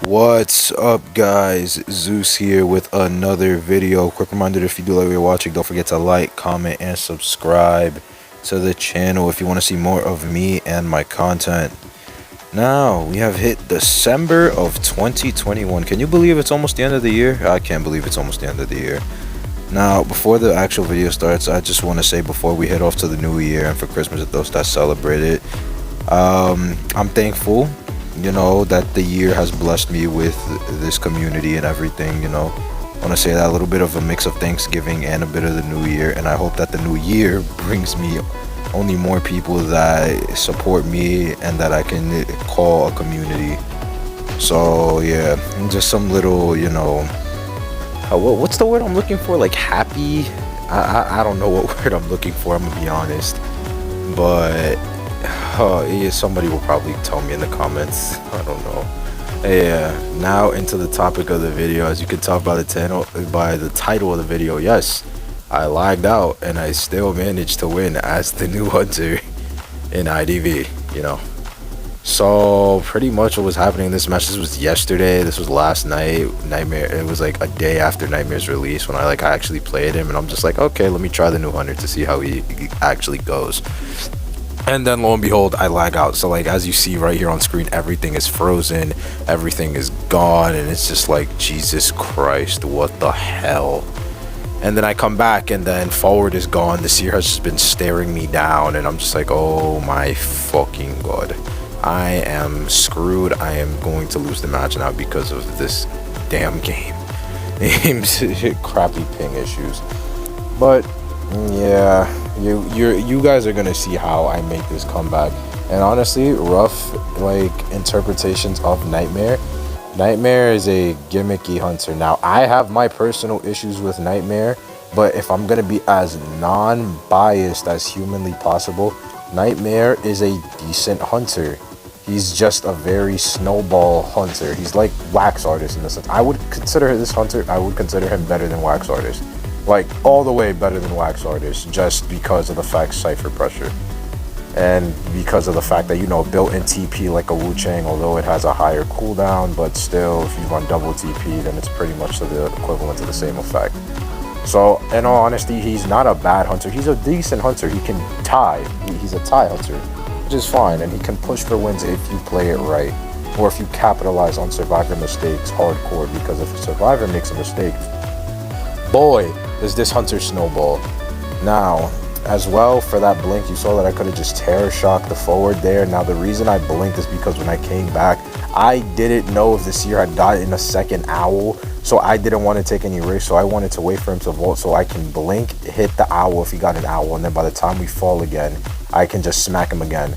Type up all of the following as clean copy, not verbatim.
What's up, guys? Zeus here with another video. Quick reminder, if you do like what you're watching, don't forget to like, comment, and subscribe to the channel if you want to see more of me and my content. Now, we have hit December of 2021. Can you believe it's almost the end of the year? I can't believe it's almost the end of the year. Now, before the actual video starts, I just want to say before we head off to the new year and for Christmas at those that celebrate it, I'm thankful, that the year has blessed me with this community and everything. I want to say that a little bit of a mix of Thanksgiving and a bit of the new year, and I hope that the new year brings me only more people that support me and that I can call a community. So yeah, just some little, what's the word I'm looking for? Like happy? I don't know what word I'm looking for, I'm gonna be honest. But yeah, somebody will probably tell me in the comments. I don't know. Yeah, now into the topic of the video. As you can tell by the title of the video, yes, I lagged out and I still managed to win as the new hunter in IDV, So pretty much what was happening in this match, this was yesterday, this was last night. Nightmare, it was like a day after Nightmare's release when I actually played him, and I'm just like, okay, let me try the new hunter to see how he actually goes. And then lo and behold, I lag out. So as you see right here on screen, everything is frozen, everything is gone, and it's just like, Jesus Christ, what the hell? And then I come back and then forward is gone. The seer has just been staring me down, and I'm just like, oh my fucking god, I am screwed. I am going to lose the match now because of this damn game. Crappy ping issues. But yeah, you guys are gonna see how I make this comeback. And honestly, rough interpretations of Nightmare. Nightmare is a gimmicky hunter. Now, I have my personal issues with Nightmare, but if I'm gonna be as non-biased as humanly possible, Nightmare is a decent hunter. He's just a very snowball hunter. He's like Wax Artist in the sense. I would consider this hunter, I would consider him better than Wax Artist. Like, all the way better than Wax Artist, just because of the fact Cypher Pressure. And because of the fact that, built-in TP like a Wu-Chang, although it has a higher cooldown, but still, if you run double TP, then it's pretty much the equivalent to the same effect. So, in all honesty, he's not a bad hunter. He's a decent hunter. He can tie. He's a tie hunter, which is fine, and he can push for wins if you play it right, or if you capitalize on survivor mistakes hardcore, because if a survivor makes a mistake, boy, is this hunter snowball. Now, as well, for that blink, you saw that I could have just terror shocked the forward there. Now, the reason I blinked is because when I came back, I didn't know if the seer had gotten a second owl, so I didn't want to take any risks. So I wanted to wait for him to vault so I can blink, hit the owl if he got an owl, and then by the time we fall again, I can just smack him again.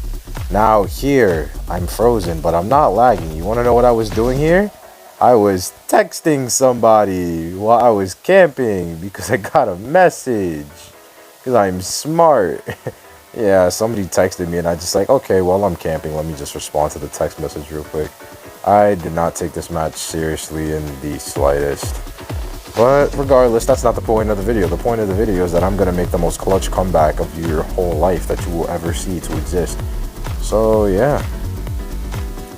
Now here, I'm frozen, but I'm not lagging. You want to know what I was doing here? I was texting somebody while I was camping because I got a message. Because I'm smart. Yeah, somebody texted me and I just okay, while I'm camping, let me just respond to the text message real quick. I did not take this match seriously in the slightest. But regardless, that's not the point of the video. The point of the video is that I'm going to make the most clutch comeback of your whole life that you will ever see to exist. So yeah.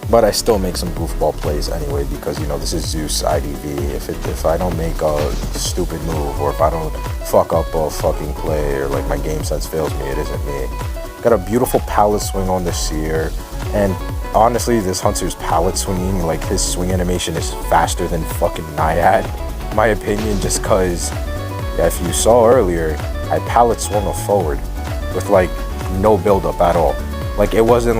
But I still make some goofball plays anyway because, this is Zeus IDV. If I don't make a stupid move, or if I don't fuck up a fucking play, or my game sense fails me, it isn't me. Got a beautiful pallet swing on the seer. And honestly, this hunter's pallet swinging, his swing animation is faster than fucking Naiad. In my opinion, just because, yeah, if you saw earlier, I pallet swung a forward with no build-up at all. It wasn't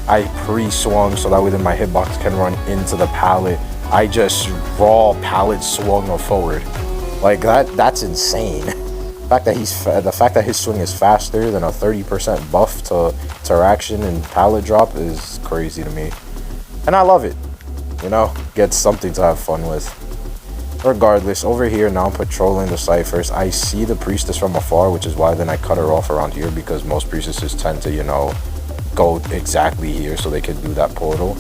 I pre-swung so that way then my hitbox can run into the pallet. I just raw pallet swung a forward. That's insane. The fact that his swing is faster than a 30% buff to interaction and pallet drop is crazy to me. And I love it. Get something to have fun with. Regardless, over here now I'm patrolling the ciphers. I see the priestess from afar, which is why then I cut her off around here, because most priestesses tend to, go exactly here so they can do that portal.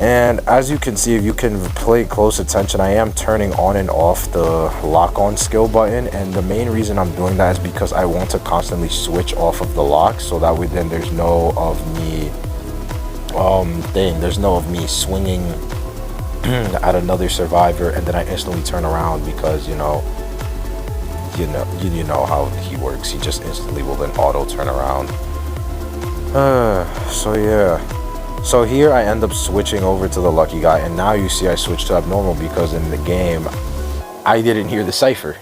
And as you can see, if you can play close attention, I am turning on and off the lock on skill button, and the main reason I'm doing that is because I want to constantly switch off of the lock, so that way then there's no of me thing. There's no of me swinging at another survivor and then I instantly turn around because you know how he works. He just instantly will then auto turn around. So yeah. So here I end up switching over to the lucky guy, and now you see I switched to abnormal because in the game I didn't hear the cipher.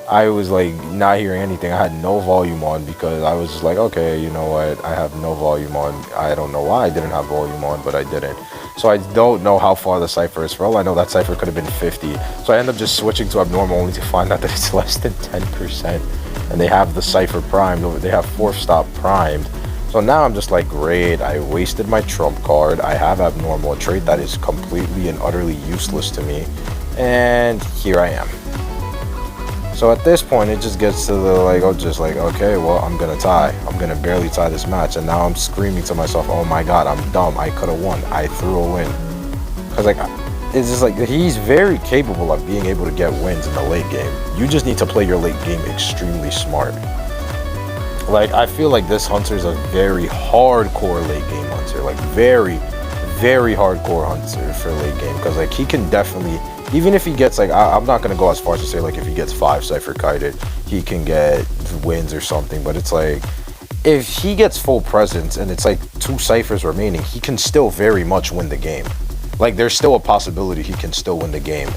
I was like not hearing anything. I had no volume on because I was just like, okay, you know what, I have no volume on. I don't know why I didn't have volume on, but I didn't. So I don't know how far the cipher is. For all I know, that cipher could have been 50. So I end up just switching to abnormal only to find out that it's less than 10%. And they have the cipher primed. They have fourth stop primed. So now I'm just like, great, I wasted my trump card. I have abnormal, a trait that is completely and utterly useless to me. And here I am. So at this point, it just gets to the okay, well, I'm gonna tie. I'm gonna barely tie this match. And now I'm screaming to myself, oh my god, I'm dumb. I could have won. I threw a win. Because it's just like, he's very capable of being able to get wins in the late game. You just need to play your late game extremely smart. Like, I feel like this hunter is a very hardcore late game hunter. Like, very, very hardcore hunter for late game. Because, like, he can definitely, even if he gets, like, I'm not going to go as far as to say, like, if he gets 5 cipher kited, he can get wins or something. But it's like, if he gets full presence and it's, like, 2 ciphers remaining, he can still very much win the game. Like, there's still a possibility he can still win the game.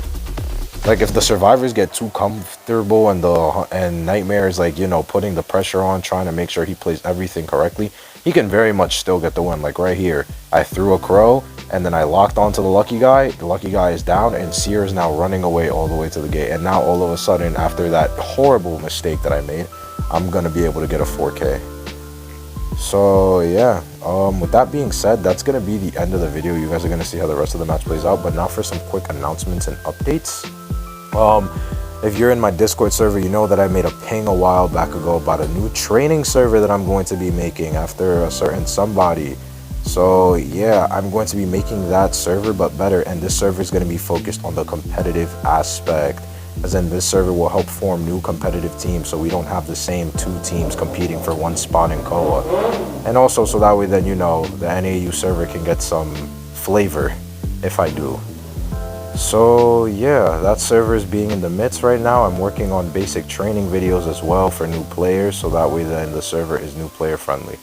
Like, if the survivors get too comfortable and Nightmare is, like, you know, putting the pressure on, trying to make sure he plays everything correctly, he can very much still get the win. Like, right here, I threw a crow, and then I locked onto the lucky guy. The lucky guy is down, and Seer is now running away all the way to the gate. And now, all of a sudden, after that horrible mistake that I made, I'm going to be able to get a 4K. So, yeah. With that being said, that's going to be the end of the video. You guys are going to see how the rest of the match plays out. But now for some quick announcements and updates. If you're in my Discord server, you know that I made a ping a while back ago about a new training server that I'm going to be making after a certain somebody. So yeah, I'm going to be making that server but better, and this server is going to be focused on the competitive aspect, as in this server will help form new competitive teams so we don't have the same 2 teams competing for one spot in COA. And also so that way then, you know, the NAU server can get some flavor if I do. So yeah, that server is being in the midst right now. I'm working on basic training videos as well for new players, so that way then the server is new player friendly.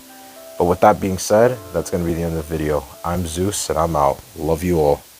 But with that being said, that's going to be the end of the video. I'm Zeus and I'm out. Love you all.